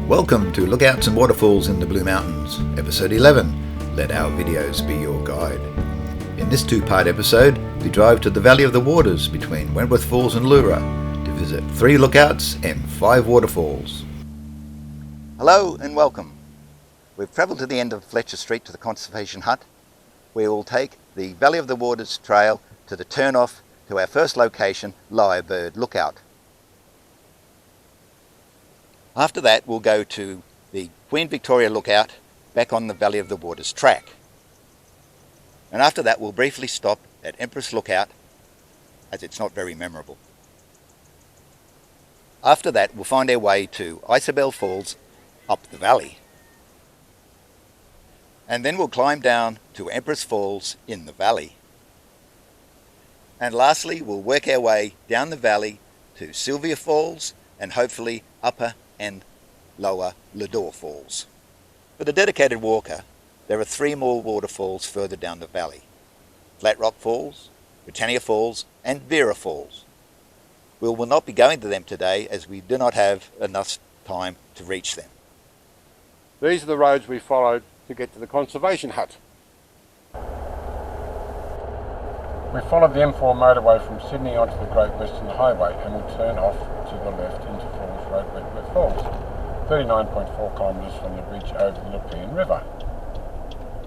Welcome to Lookouts and Waterfalls in the Blue Mountains, Episode 11, Let Our Videos Be Your Guide. In this two-part episode, we drive to the Valley of the Waters between Wentworth Falls and Lura to visit 3 lookouts and 5 waterfalls. Hello and welcome. We've travelled to the end of Fletcher Street to the Conservation Hut, where we'll take the Valley of the Waters trail to the turn-off to our first location, Lyrebird Lookout. After that, we'll go to the Queen Victoria Lookout back on the Valley of the Waters track. And after that, we'll briefly stop at Empress Lookout, as it's not very memorable. After that, we'll find our way to Isobel Falls up the valley. And then we'll climb down to Empress Falls in the valley. And lastly, we'll work our way down the valley to Sylvia Falls and hopefully Upper and Lower Lador Falls. For the dedicated walker, there are 3 more waterfalls further down the valley: Flat Rock Falls, Britannia Falls and Vera Falls. We will not be going to them today as we do not have enough time to reach them. These are the roads we followed to get to the conservation hut. We followed the M4 motorway from Sydney onto the Great Western Highway and will turn off to the left into Falls Road, Redwood Falls, 39.4 kilometres from the bridge over the Nepean River.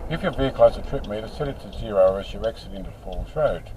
If your vehicle has a trip meter, set it to 0 as you exit into Falls Road.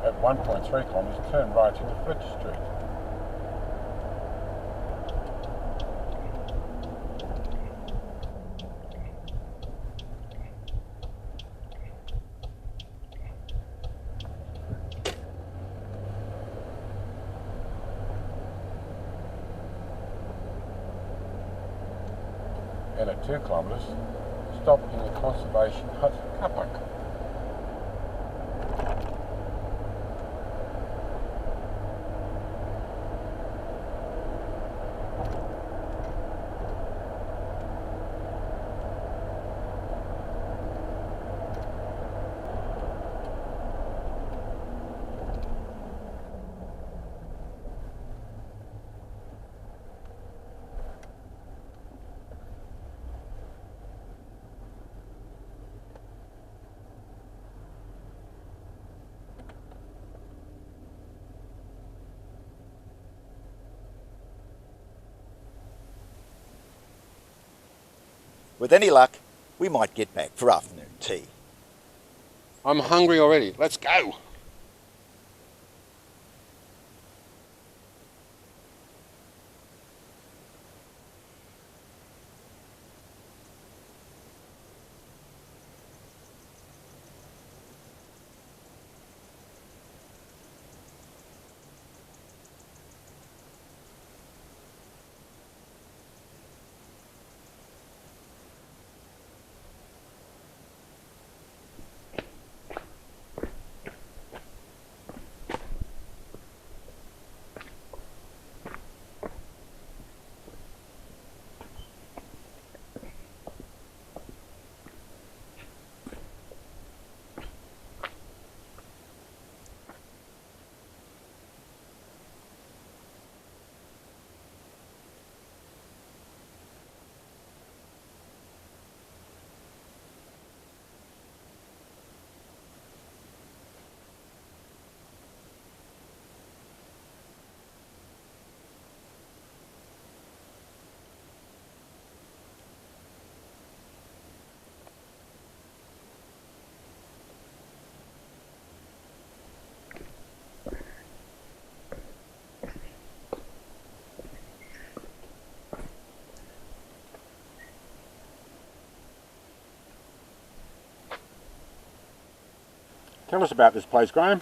At 1.3 kilometres, turn right into Fletcher Street. And at 2 kilometres, stop in the Conservation Hut car park. With any luck, we might get back for afternoon tea. I'm hungry already. Let's go! Tell us about this place, Graham.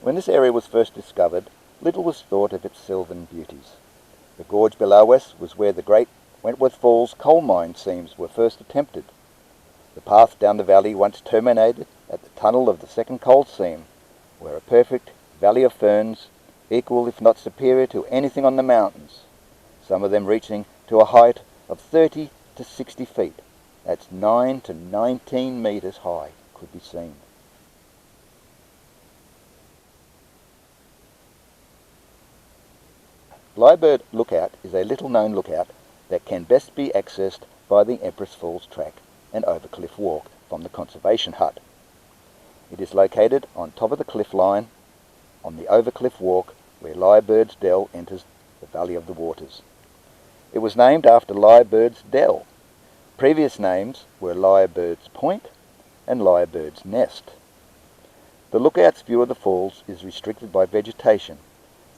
When this area was first discovered, little was thought of its sylvan beauties. The gorge below us was where the great Redwood Falls coal mine seams were first attempted. The path down the valley once terminated at the tunnel of the second coal seam, where a perfect valley of ferns, equal if not superior to anything on the mountains, some of them reaching to a height of 30 to 60 feet, that's 9 to 19 metres high, could be seen. Lyrebird Lookout is a little-known lookout that can best be accessed by the Empress Falls track and Overcliff Walk from the conservation hut. It is located on top of the cliff line on the Overcliff Walk where Lyrebird's Dell enters the Valley of the Waters. It was named after Lyrebird's Dell. Previous names were Lyrebird's Point and Lyrebird's Nest. The lookout's view of the falls is restricted by vegetation,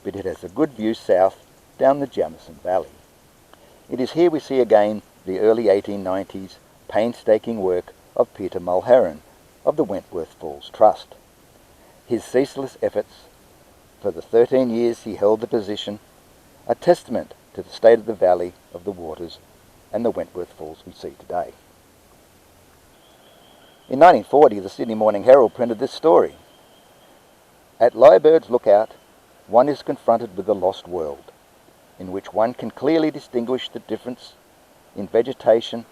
but it has a good view south down the Jamison Valley. It is here we see again the early 1890s painstaking work of Peter Mulherron of the Wentworth Falls Trust. His ceaseless efforts for the 13 years he held the position are testament to the state of the Valley of the Waters and the Wentworth Falls we see today. In 1940, the Sydney Morning Herald printed this story. At Lyrebird's Lookout, one is confronted with a lost world, in which one can clearly distinguish the difference in vegetation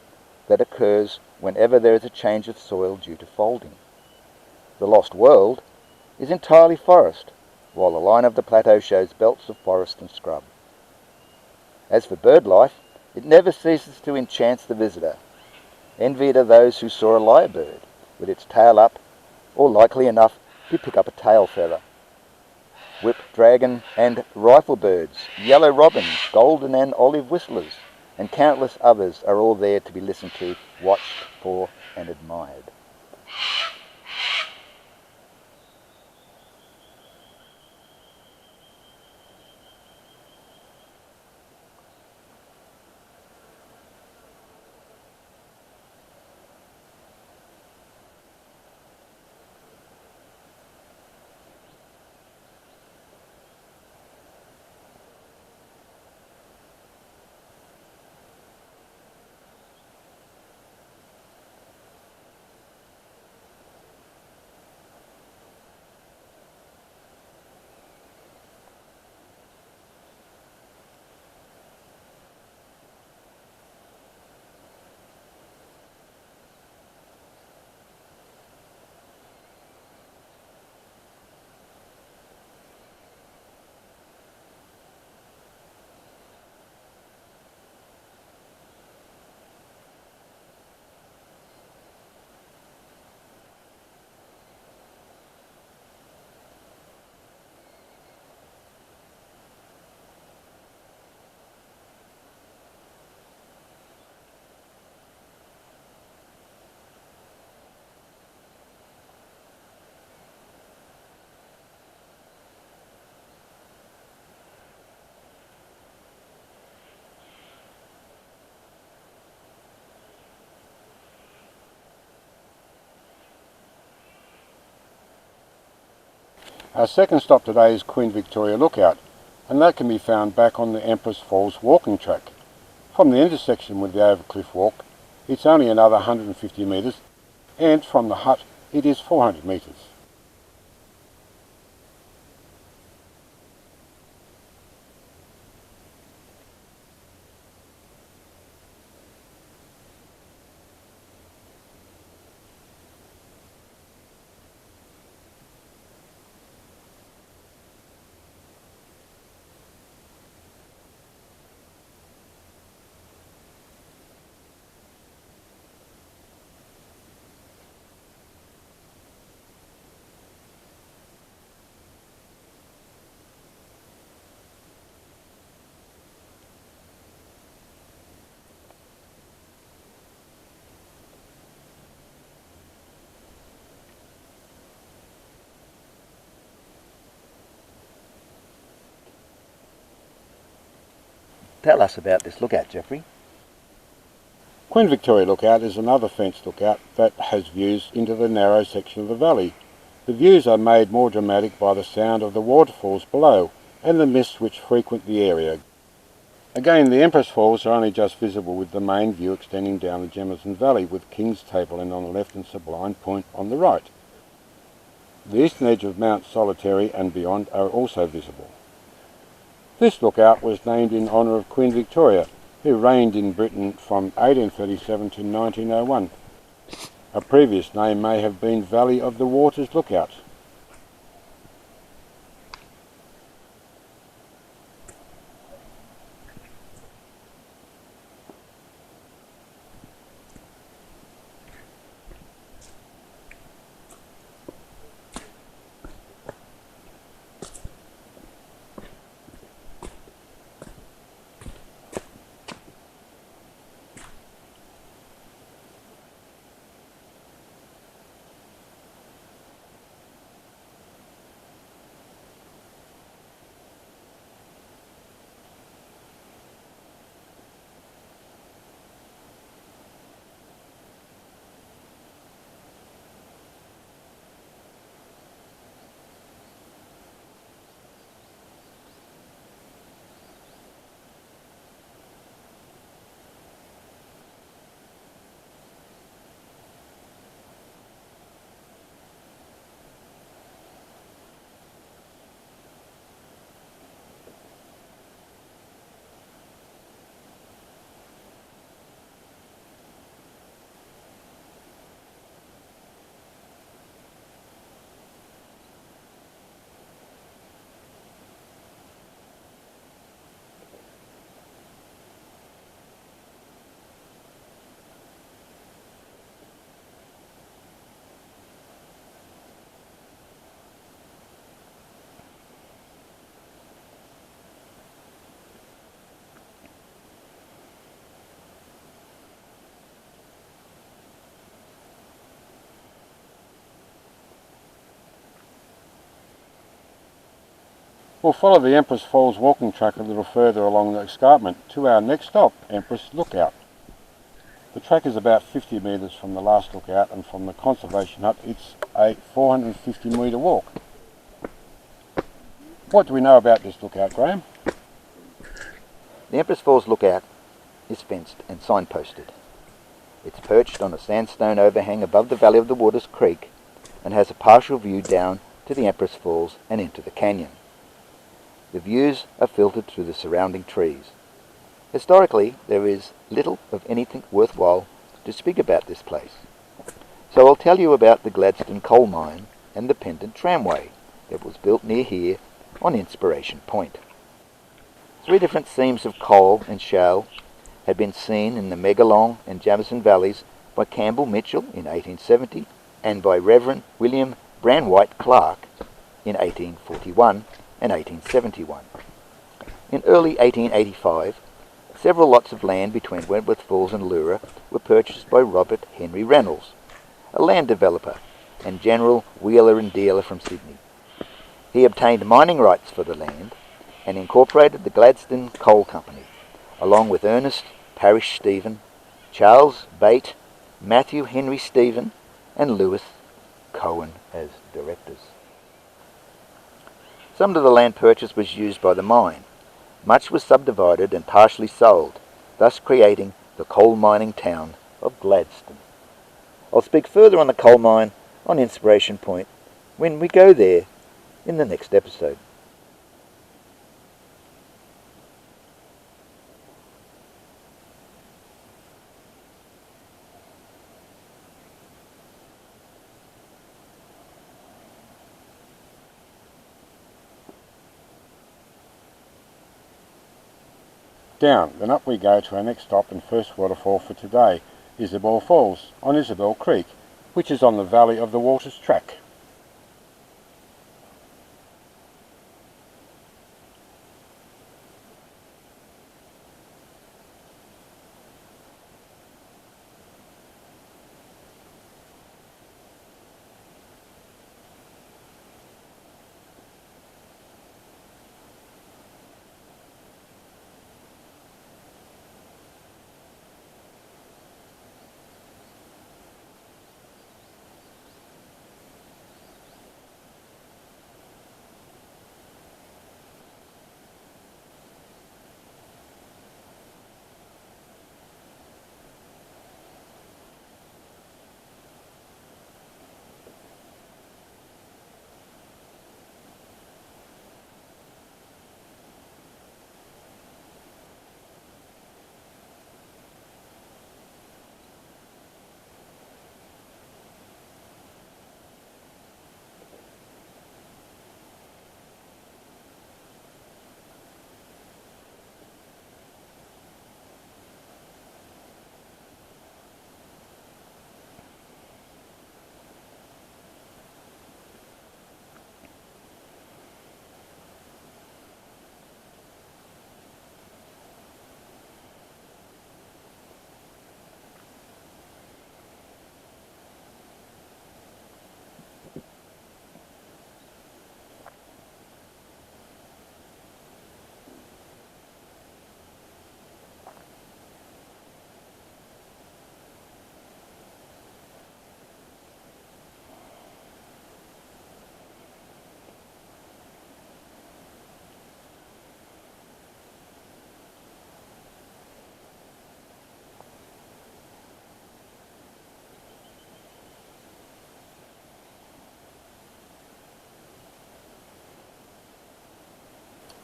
that occurs whenever there is a change of soil due to folding. The lost world is entirely forest, while the line of the plateau shows belts of forest and scrub. As for bird life, it never ceases to enchant the visitor. Envied are those who saw a lyrebird, with its tail up, or likely enough to pick up a tail feather. Whip dragon and rifle birds, yellow robins, golden and olive whistlers, and countless others are all there to be listened to, watched for and admired. Our second stop today is Queen Victoria Lookout, and that can be found back on the Empress Falls walking track. From the intersection with the Overcliff Walk, it's only another 150 metres, and from the hut it is 400 metres. Tell us about this lookout, Jeffrey. Queen Victoria Lookout is another fenced lookout that has views into the narrow section of the valley The views are made more dramatic by the sound of the waterfalls below and the mists which frequent the area. Again, the Empress Falls are only just visible with the main view extending down the Jemison Valley with King's Tableland on the left and Sublime Point on the right. The eastern edge of Mount Solitary and beyond are also visible. This lookout was named in honour of Queen Victoria, who reigned in Britain from 1837 to 1901. A previous name may have been Valley of the Waters Lookout. We'll follow the Empress Falls walking track a little further along the escarpment to our next stop, Empress Lookout. The track is about 50 metres from the last lookout, and from the conservation hut it's a 450 metre walk. What do we know about this lookout, Graham? The Empress Falls Lookout is fenced and signposted. It's perched on a sandstone overhang above the valley of the Waters Creek and has a partial view down to the Empress Falls and into the canyon. The views are filtered through the surrounding trees. Historically, there is little of anything worthwhile to speak about this place. So I'll tell you about the Gladstone coal mine and the pendant tramway that was built near here on Inspiration Point. 3 different seams of coal and shale had been seen in the Megalong and Jamison valleys by Campbell Mitchell in 1870 and by Reverend William Branwhite Clarke in 1841 and 1871. In early 1885, several lots of land between Redwood Falls and Lura were purchased by Robert Henry Reynolds, a land developer and general wheeler and dealer from Sydney. He obtained mining rights for the land and incorporated the Gladstone Coal Company, along with Ernest Parish Stephen, Charles Bate, Matthew Henry Stephen, and Lewis Cohen as directors. Some of the land purchased was used by the mine. Much was subdivided and partially sold, thus creating the coal mining town of Gladstone. I'll speak further on the coal mine on Inspiration Point when we go there in the next episode. Down, then up we go to our next stop and first waterfall for today, Isobel Falls, on Isobel Creek, which is on the Valley of the Waters track.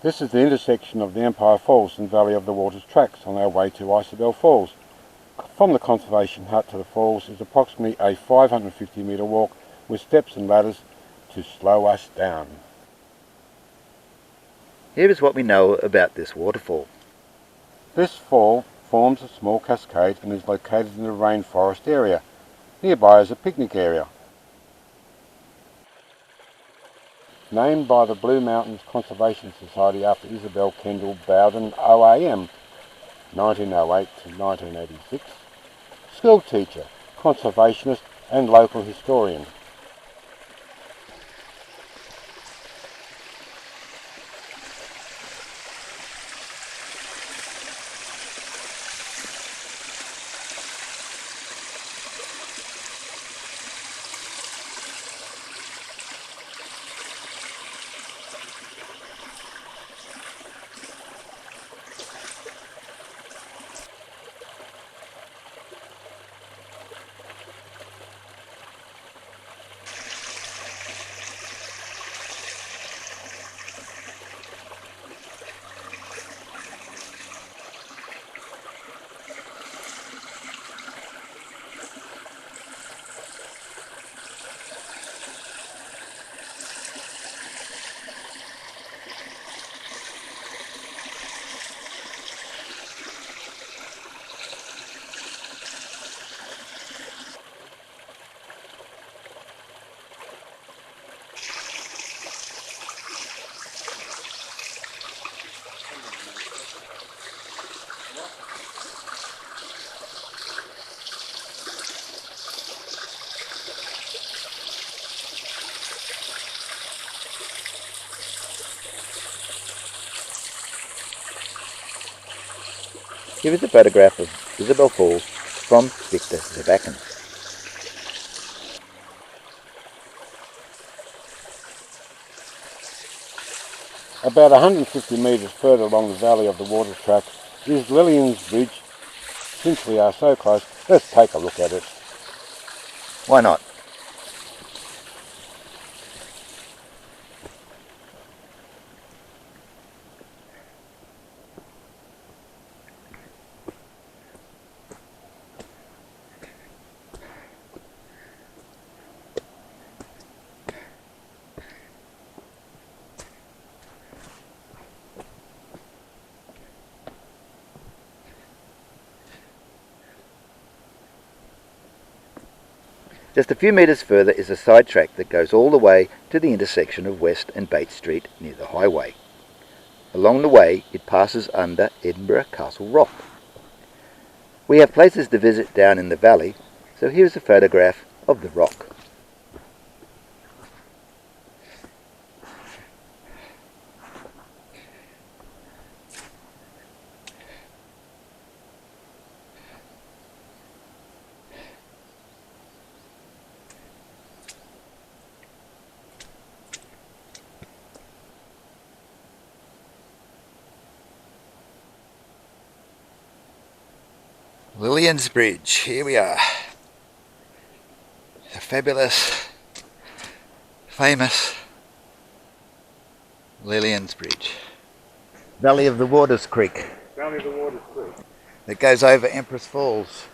This is the intersection of the Empire Falls and Valley of the Waters tracks on our way to Isobel Falls. From the conservation hut to the falls is approximately a 550 metre walk with steps and ladders to slow us down. Here is what we know about this waterfall. This fall forms a small cascade and is located in the rainforest area. Nearby is a picnic area. Named by the Blue Mountains Conservation Society after Isobel Kendall Bowden OAM, 1908 to 1986, school teacher, conservationist and local historian. Here is a photograph of Isobel Falls from Victor Zebakin. About 150 metres further along the valley of the water track is Lillian's Bridge. Since we are so close, let's take a look at it. Why not? Just a few metres further is a side track that goes all the way to the intersection of West and Bates Street near the highway. Along the way it passes under Edinburgh Castle Rock. We have places to visit down in the valley, so here's a photograph of the rock. Lillian's Bridge, here we are. The fabulous, famous Lillian's Bridge. Valley of the Waters Creek. Valley of the Waters Creek. That goes over Empress Falls.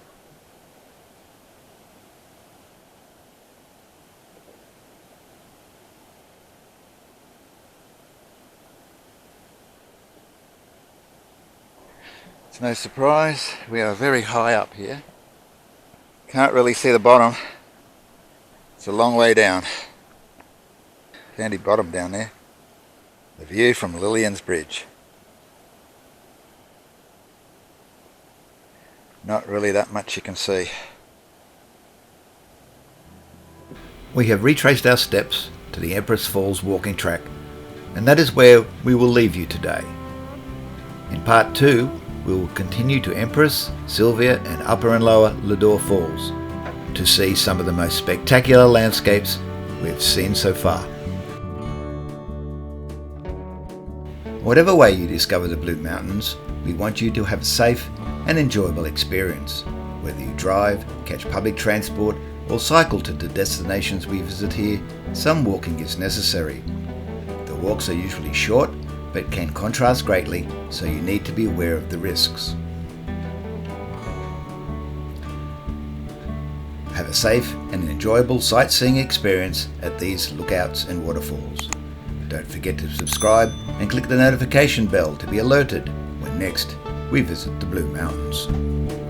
It's no surprise, we are very high up here. Can't really see the bottom. It's a long way down. Sandy bottom down there. The view from Lillian's Bridge. Not really that much you can see. We have retraced our steps to the Empress Falls walking track, and that is where we will leave you today. In part 2, we will continue to Empress, Sylvia and Upper and Lower Lador Falls to see some of the most spectacular landscapes we have seen so far. Whatever way you discover the Blue Mountains, we want you to have a safe and enjoyable experience. Whether you drive, catch public transport or cycle to the destinations we visit here, some walking is necessary. The walks are usually short but can contrast greatly, so you need to be aware of the risks. Have a safe and enjoyable sightseeing experience at these lookouts and waterfalls. Don't forget to subscribe and click the notification bell to be alerted when next we visit the Blue Mountains.